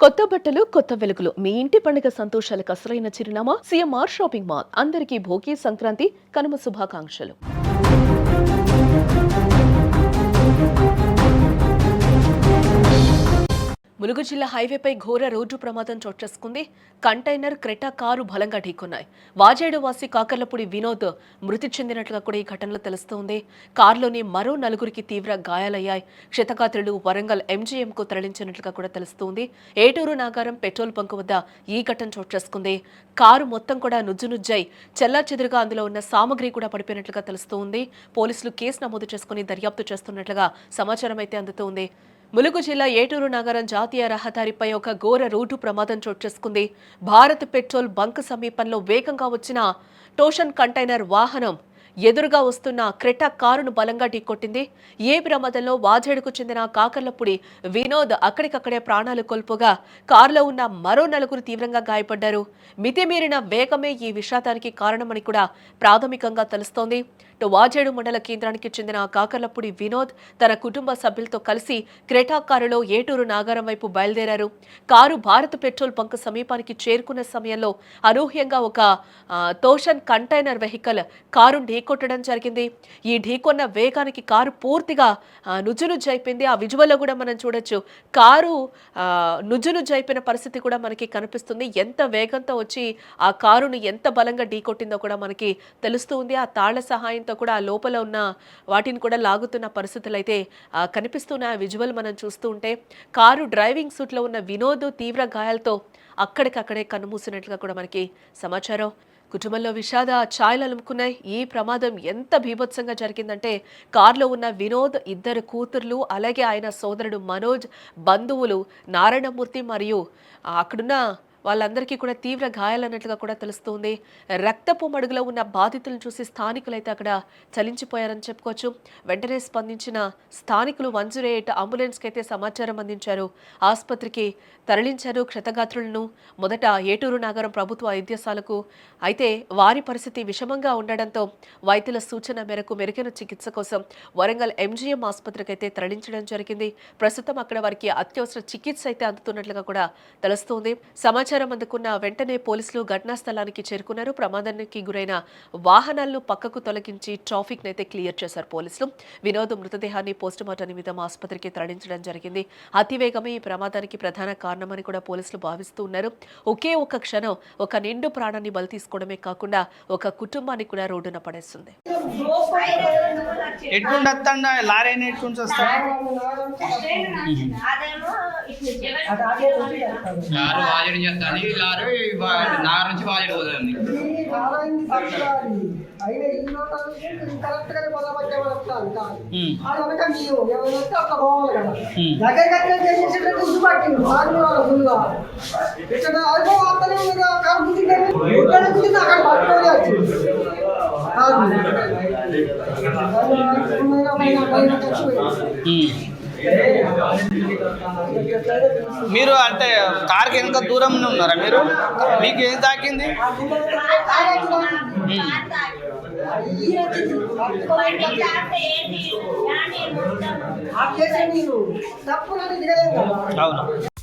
కొత్త బట్టలు కొత్త వెలుగులు మీ ఇంటి పండుగ సంతోషాలకు అసలైన చిరునామా సిఎంఆర్ షాపింగ్ మాల్. అందరికీ భోగి సంక్రాంతి కనుమ శుభాకాంక్షలు. ములుగు జిల్లా హైవేపై ఘోర రోడ్డు ప్రమాదం చోటు చేసుకుంది. కంటైనర్ క్రెటా కారు బలంగా ఢీకొన్నాయి. వాజేడు వాసి కాకర్లపూడి వినోద్ మృతి చెందినట్లుగా కూడా ఈ ఘటనలో తెలుస్తోంది. కారులోని మరో నలుగురికి తీవ్ర గాయాలయ్యాయి. క్షతగాత్రులు వరంగల్ ఎంజీఎంకు తరలించినట్లుగా కూడా తెలుస్తోంది. ఏటూరు నాగారం పెట్రోల్ బంకు వద్ద ఈ ఘటన చోటు చేసుకుంది. కారు మొత్తం కూడా నుజ్జునుజ్జై చెల్లాచెదురుగా అందులో ఉన్న సామగ్రి కూడా పడిపోయినట్లుగా తెలుస్తోంది. పోలీసులు కేసు నమోదు చేసుకుని దర్యాప్తు చేస్తున్నట్లుగా సమాచారం అయితే అందుతోంది. ములుగు జిల్లా ఏటూరు నగరం జాతీయ రహదారిపై ఒక ఘోర రోడ్డు ప్రమాదం చోటు చేసుకుంది. భారత్ పెట్రోల్ బంక్ సమీపంలో వేగంగా వచ్చిన టోషన్ కంటైనర్ వాహనం ఎదురుగా వస్తున్న క్రెటా కారును బలంగా ఢీకొట్టింది. ఏ ప్రమాదంలో వాజేడుకు చెందిన కాకర్లపూడి వినోద్ అక్కడికక్కడే ప్రాణాలు కోల్పోగా కారులో ఉన్న మరో నలుగురు తీవ్రంగా గాయపడ్డారు. మితిమీరిన వేగమే ఈ విషాదానికి కారణమని కూడా ప్రాథమికంగా తెలుస్తోంది. వాజేడు మండల కేంద్రానికి చెందిన కాకర్లపూడి వినోద్ తన కుటుంబ సభ్యులతో కలిసి క్రెటా కారులో ఏటూరు నాగారం వైపు బయలుదేరారు. కారు భారత్ పెట్రోల్ బంక్ సమీపానికి చేరుకున్న సమయంలో అనూహ్యంగా ఒక టోషన్ కంటైనర్ వెహికల్ కారు ఢీకొట్టడం జరిగింది. ఈ ఢీకొన్న వేగానికి కారు పూర్తిగా నుజ్జునుజ్జైపోయింది. ఆ విజువల్లో కూడా మనం చూడొచ్చు. కారు నుజ్జునుజ్జైపోయిన పరిస్థితి కూడా మనకి కనిపిస్తుంది. ఎంత వేగంతో వచ్చి ఆ కారును ఎంత బలంగా ఢీకొట్టిందో కూడా మనకి తెలుస్తుంది. ఆ తాళ్ల సహాయంతో కూడా లోపల ఉన్న వాటిని కూడా లాగుతున్న పరిస్థితులు అయితే కనిపిస్తున్న విజువల్ మనం చూస్తూ ఉంటే కారు డ్రైవింగ్ సీట్లో ఉన్న వినోద్ తీవ్ర గాయాలతో అక్కడికక్కడే కన్నుమూసినట్లుగా కూడా మనకి సమాచారం. కుటుంబంలో విషాద ఛాయలు అలుముకున్నాయి. ఈ ప్రమాదం ఎంత బీభత్సంగా జరిగిందంటే కారులో ఉన్న వినోద్, ఇద్దరు కూతుర్లు, అలాగే ఆయన సోదరుడు మనోజ్, బంధువులు నారాయణమూర్తి మరియు అక్కడున్న వాళ్ళందరికీ కూడా తీవ్ర గాయాలన్నట్లుగా కూడా తెలుస్తుంది. రక్తపు మడుగులో ఉన్న బాధితులను చూసి స్థానికులైతే అక్కడ చలించిపోయారని చెప్పుకోవచ్చు. వెంటనే స్పందించిన స్థానికులు 108 అంబులెన్స్కి అయితే సమాచారం అందించారు. ఆసుపత్రికి తరలించారు క్షతగాత్రులను. మొదట ఏటూరు నగరం ప్రభుత్వ వైద్యశాలకు, అయితే వారి పరిస్థితి విషమంగా ఉండడంతో వైద్యుల సూచన మేరకు మెరుగైన చికిత్స కోసం వరంగల్ ఎంజీఎం ఆసుపత్రికి అయితే తరలించడం జరిగింది. ప్రస్తుతం అక్కడ వారికి అత్యవసర చికిత్స అయితే అందుతున్నట్లుగా కూడా తెలుస్తోంది. సమాచారం అందుకున్న వెంటనే పోలీసులు ఘటనా స్థలానికి చేరుకున్నారు. ప్రమాదానికి గురైన వాహనాలను పక్కకు తొలగించి ట్రాఫిక్ అయితే క్లియర్ చేశారు పోలీసులు. వినోద్ మృతదేహాన్ని పోస్టుమార్టం నిమిత్తం ఆసుపత్రికి తరలించడం జరిగింది. అతివేగమే ఈ ప్రమాదానికి ప్రధాన కారణమని కూడా పోలీసులు భావిస్తూ ఉన్నారు. ఒకే ఒక క్షణం ఒక నిండు ప్రాణాన్ని బలి తీసుకోవడమే కాకుండా ఒక కుటుంబాన్ని కూడా రోడ్డున పడేస్తుంది. నాగర్ నుంచి వాజేడు పోతుంది. మీరు అంటే కార్కి ఎంత దూరంలో ఉన్నారా? మీరు మీకు ఏం తాకింది? అవును.